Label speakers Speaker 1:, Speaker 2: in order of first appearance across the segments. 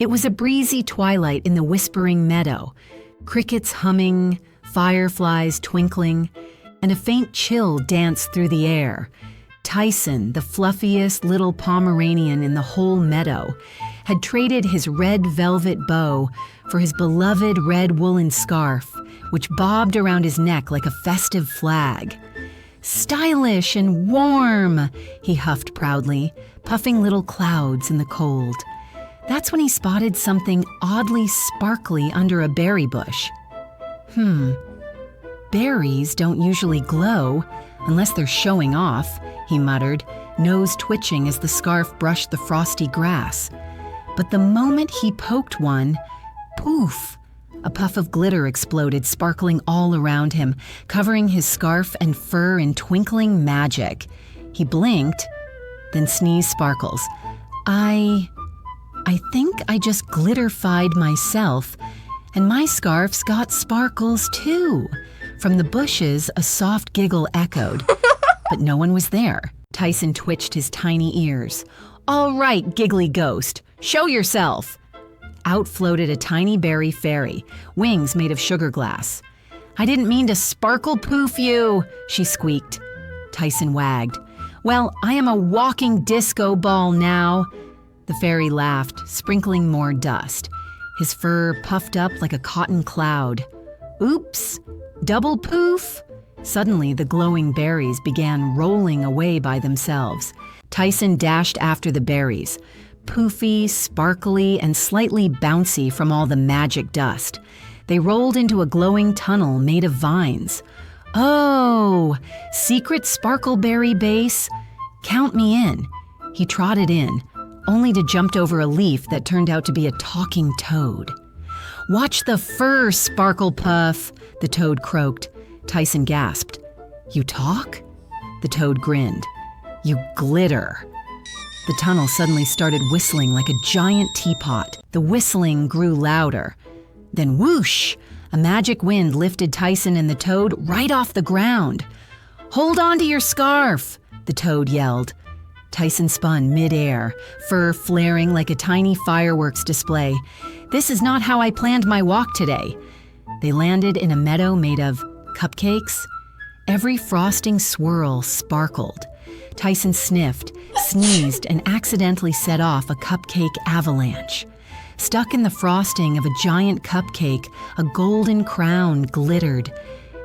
Speaker 1: It was a breezy twilight in the whispering meadow, crickets humming, fireflies twinkling, and a faint chill danced through the air. Tyson, the fluffiest little Pomeranian in the whole meadow, had traded his red velvet bow for his beloved red woolen scarf, which bobbed around his neck like a festive flag. "Stylish and warm," he huffed proudly, puffing little clouds in the cold. That's when he spotted something oddly sparkly under a berry bush. Berries don't usually glow unless they're showing off, he muttered, nose twitching as the scarf brushed the frosty grass. But the moment he poked one, poof! A puff of glitter exploded, sparkling all around him, covering his scarf and fur in twinkling magic. He blinked, then sneezed sparkles. I think I just glitterified myself, and my scarf's got sparkles too." From the bushes, a soft giggle echoed, but no one was there. Tyson twitched his tiny ears. "All right, giggly ghost, show yourself." Out floated a tiny berry fairy, wings made of sugar glass. "I didn't mean to sparkle poof you," she squeaked. Tyson wagged. "Well, I am a walking disco ball now." The fairy laughed, sprinkling more dust. His fur puffed up like a cotton cloud. "Oops, double poof." Suddenly, the glowing berries began rolling away by themselves. Tyson dashed after the berries, poofy, sparkly, and slightly bouncy from all the magic dust. They rolled into a glowing tunnel made of vines. "Oh, secret sparkleberry base? Count me in." He trotted in, only to jump over a leaf that turned out to be a talking toad. "Watch the fur, Sparkle Puff," the toad croaked. Tyson gasped. "You talk?" The toad grinned. "You glitter." The tunnel suddenly started whistling like a giant teapot. The whistling grew louder. Then whoosh! A magic wind lifted Tyson and the toad right off the ground. "Hold on to your scarf," the toad yelled. Tyson spun mid-air, fur flaring like a tiny fireworks display. "This is not how I planned my walk today." They landed in a meadow made of cupcakes. Every frosting swirl sparkled. Tyson sniffed, sneezed, and accidentally set off a cupcake avalanche. Stuck in the frosting of a giant cupcake, a golden crown glittered,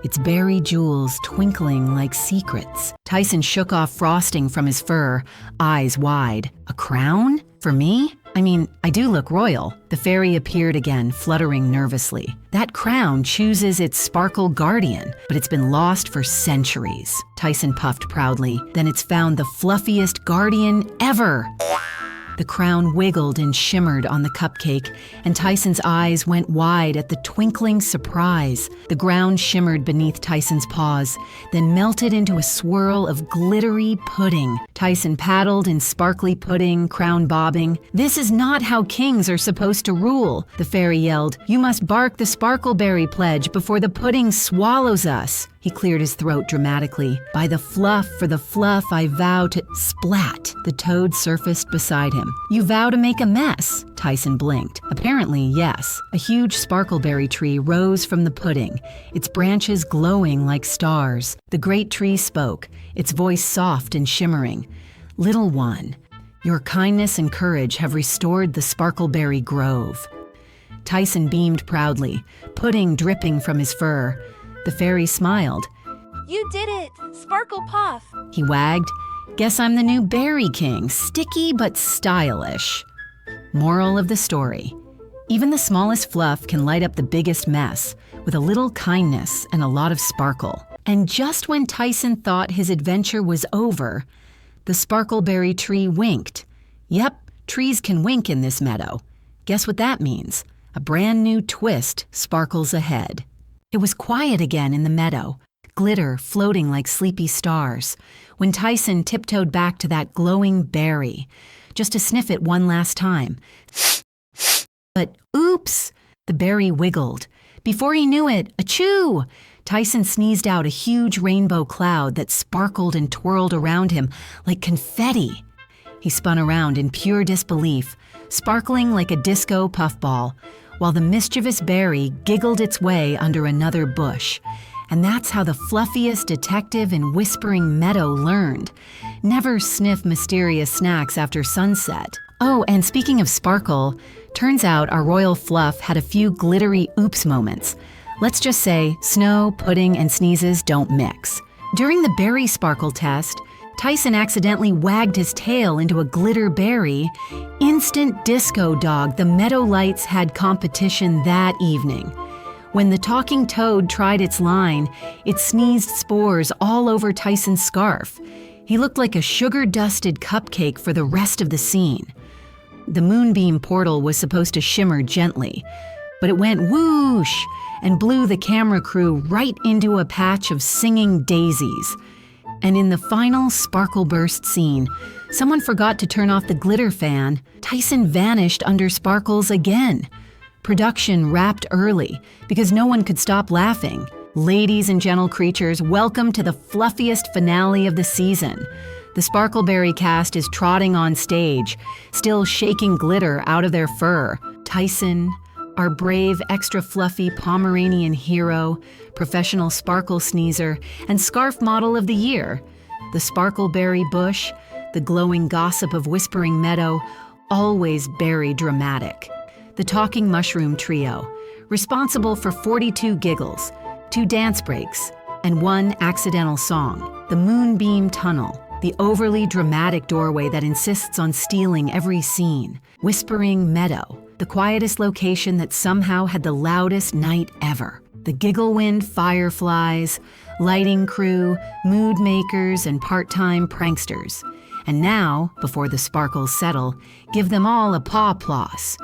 Speaker 1: its berry jewels twinkling like secrets. Tyson shook off frosting from his fur, eyes wide. "A crown? For me? I mean, I do look royal." The fairy appeared again, fluttering nervously. "That crown chooses its sparkle guardian, but it's been lost for centuries." Tyson puffed proudly. "Then it's found the fluffiest guardian ever." The crown wiggled and shimmered on the cupcake, and Tyson's eyes went wide at the twinkling surprise. The ground shimmered beneath Tyson's paws, then melted into a swirl of glittery pudding. Tyson paddled in sparkly pudding, crown bobbing. "This is not how kings are supposed to rule," the fairy yelled. "You must bark the sparkleberry pledge before the pudding swallows us." He cleared his throat dramatically. "By the fluff for the fluff I vow to—" Splat! The toad surfaced beside him. "You vow to make a mess?" Tyson blinked. Apparently, yes. A huge sparkleberry tree rose from the pudding, its branches glowing like stars. The great tree spoke, its voice soft and shimmering. "Little one, your kindness and courage have restored the sparkleberry grove." Tyson beamed proudly, pudding dripping from his fur. The fairy smiled.
Speaker 2: "You did it! Sparkle Puff!"
Speaker 1: He wagged. "Guess I'm the new berry king, sticky but stylish." Moral of the story: even the smallest fluff can light up the biggest mess with a little kindness and a lot of sparkle. And just when Tyson thought his adventure was over, the sparkleberry tree winked. Yep, trees can wink in this meadow. Guess what that means? A brand new twist sparkles ahead. It was quiet again in the meadow, glitter floating like sleepy stars, when Tyson tiptoed back to that glowing berry, just to sniff it one last time. But oops! The berry wiggled. Before he knew it, achoo! Tyson sneezed out a huge rainbow cloud that sparkled and twirled around him like confetti. He spun around in pure disbelief, sparkling like a disco puffball, while the mischievous berry giggled its way under another bush. And that's how the fluffiest detective in Whispering Meadow learned. Never sniff mysterious snacks after sunset. Oh, and speaking of sparkle, turns out our royal fluff had a few glittery oops moments. Let's just say snow, pudding, and sneezes don't mix. During the berry sparkle test, Tyson accidentally wagged his tail into a glitter berry. Instant disco dog, the Meadow Lights had competition that evening. When the talking toad tried its line, it sneezed spores all over Tyson's scarf. He looked like a sugar-dusted cupcake for the rest of the scene. The moonbeam portal was supposed to shimmer gently, but it went whoosh and blew the camera crew right into a patch of singing daisies. And in the final sparkle burst scene, someone forgot to turn off the glitter fan. Tyson vanished under sparkles again. Production wrapped early because no one could stop laughing. Ladies and gentle creatures, welcome to the fluffiest finale of the season. The Sparkleberry cast is trotting on stage, still shaking glitter out of their fur. Tyson, our brave, extra fluffy Pomeranian hero, professional sparkle sneezer, and scarf model of the year. The Sparkleberry bush, the glowing gossip of Whispering Meadow, always berry dramatic. The Talking Mushroom Trio, responsible for 42 giggles, 2 dance breaks, and 1 accidental song. The Moonbeam Tunnel, the overly dramatic doorway that insists on stealing every scene. Whispering Meadow, the quietest location that somehow had the loudest night ever. The Gigglewind Fireflies, lighting crew, mood makers, and part-time pranksters. And now, before the sparkles settle, give them all a paw applause.